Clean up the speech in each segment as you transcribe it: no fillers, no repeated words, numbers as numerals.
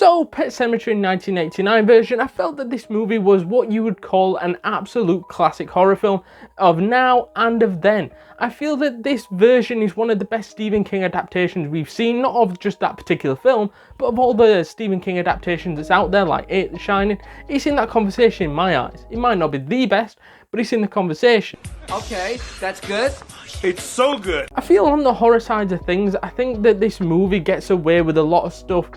So, Pet Sematary 1989 version, I felt that this movie was what you would call an absolute classic horror film of now and of then. I feel that this version is one of the best Stephen King adaptations we've seen, not of just that particular film, but of all the Stephen King adaptations that's out there, like It, The Shining. It's in that conversation in my eyes. It might not be the best, but it's in the conversation. Okay, that's good. It's so good. I feel on the horror side of things, I think that this movie gets away with a lot of stuff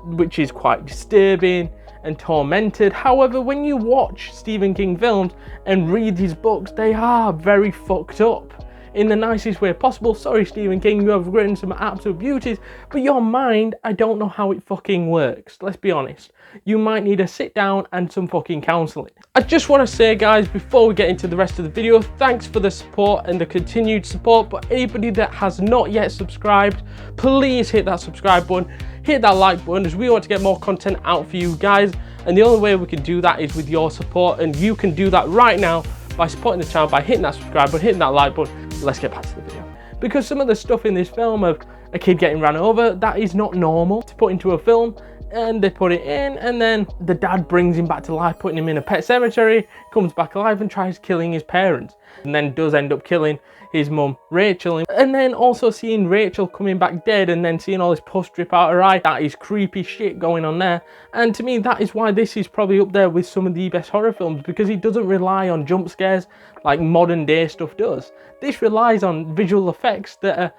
which is quite disturbing and tormented. However, when you watch Stephen King films and read his books, they are very fucked up. In the nicest way possible. Sorry, Stephen King, you have written some absolute beauties, but your mind, I don't know how it fucking works. Let's be honest. You might need a sit down and some fucking counselling. I just want to say, guys, before we get into the rest of the video, thanks for the support and the continued support, but anybody that has not yet subscribed, please hit that subscribe button, hit that like button, as we want to get more content out for you guys, and the only way we can do that is with your support, and you can do that right now by supporting the channel by hitting that subscribe button, hitting that like button. Let's get back to the video. Because some of the stuff in this film of a kid getting ran over, that is not normal to put into a film, and they put it in, and then the dad brings him back to life, putting him in a pet cemetery, comes back alive and tries killing his parents, and then does end up killing his mum Rachel, and then also seeing Rachel coming back dead and then seeing all this pus drip out her eye. That is creepy shit going on there, and to me that is why this is probably up there with some of the best horror films, because it doesn't rely on jump scares like modern day stuff does. This relies on visual effects that are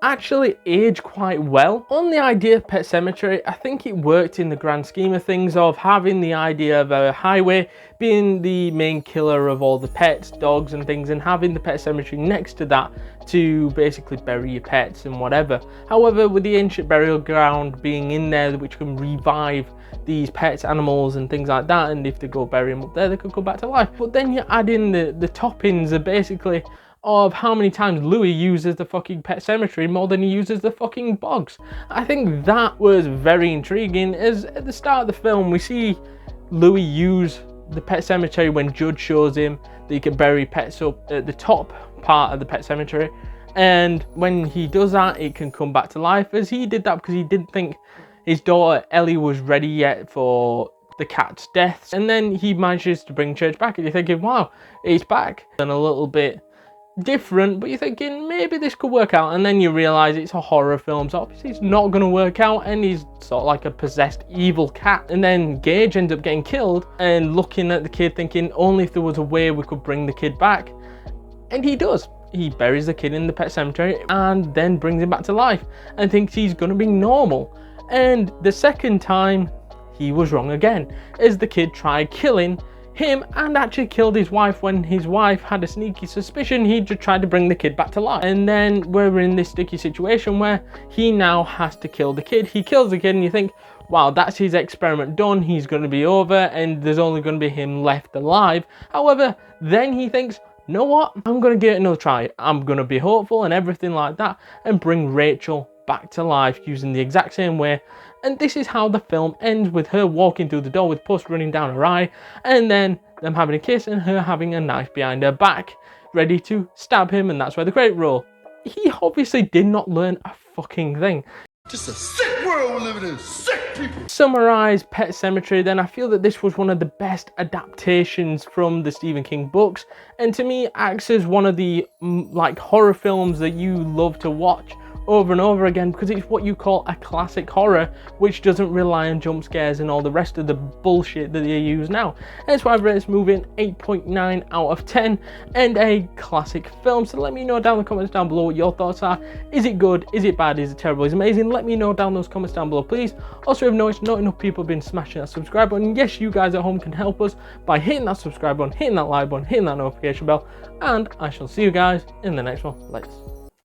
actually age quite well. On the idea of Pet Sematary, I think it worked in the grand scheme of things, of having the idea of a highway being the main killer of all the pets, dogs and things, and having the pet cemetery next to that to basically bury your pets and whatever. However, with the ancient burial ground being in there, which can revive these pets, animals and things like that, and if they go bury them up there, they could come back to life. But then you add in the toppings of basically of how many times Louis uses the fucking pet cemetery more than he uses the fucking bogs. I think that was very intriguing, as at the start of the film we see Louis use the pet cemetery when Judd shows him that he can bury pets up at the top part of the pet cemetery, and when he does that it can come back to life, as he did that because he didn't think his daughter Ellie was ready yet for the cat's death, and then he manages to bring Church back, and you're thinking, wow, it's back, and a little bit different, but you're thinking maybe this could work out, and then you realize it's a horror film, so obviously it's not going to work out, and he's sort of like a possessed evil cat. And then Gage ends up getting killed and looking at the kid thinking only if there was a way we could bring the kid back, and he does. He buries the kid in the pet cemetery and then brings him back to life and thinks he's going to be normal. And the second time he was wrong again, as the kid tried killing him and actually killed his wife when his wife had a sneaky suspicion he just tried to bring the kid back to life. And then we're in this sticky situation where he now has to kill the kid. He kills the kid and you think, wow, that's his experiment done, he's going to be over and there's only going to be him left alive. However, then he thinks, you know what, I'm going to give it another try. I'm going to be hopeful and everything like that and bring Rachel back to life using the exact same way. And this is how the film ends, with her walking through the door with pus running down her eye, and then them having a kiss and her having a knife behind her back ready to stab him, and that's where the credit roll. He obviously did not learn a fucking thing. Just a sick world we're living in. Sick people. Summarize Pet Sematary, then I feel that this was one of the best adaptations from the Stephen King books, and to me acts as one of the like horror films that you love to watch over and over again, because it's what you call a classic horror, which doesn't rely on jump scares and all the rest of the bullshit that they use now. And that's why I've rated this movie an 8.9 out of 10 and a classic film. So let me know down in the comments down below what your thoughts are. Is it good? Is it bad? Is it terrible? Is it amazing? Let me know down in those comments down below, please. Also, I've noticed not enough people have been smashing that subscribe button. Yes, you guys at home can help us by hitting that subscribe button, hitting that like button, hitting that notification bell, and I shall see you guys in the next one. Later.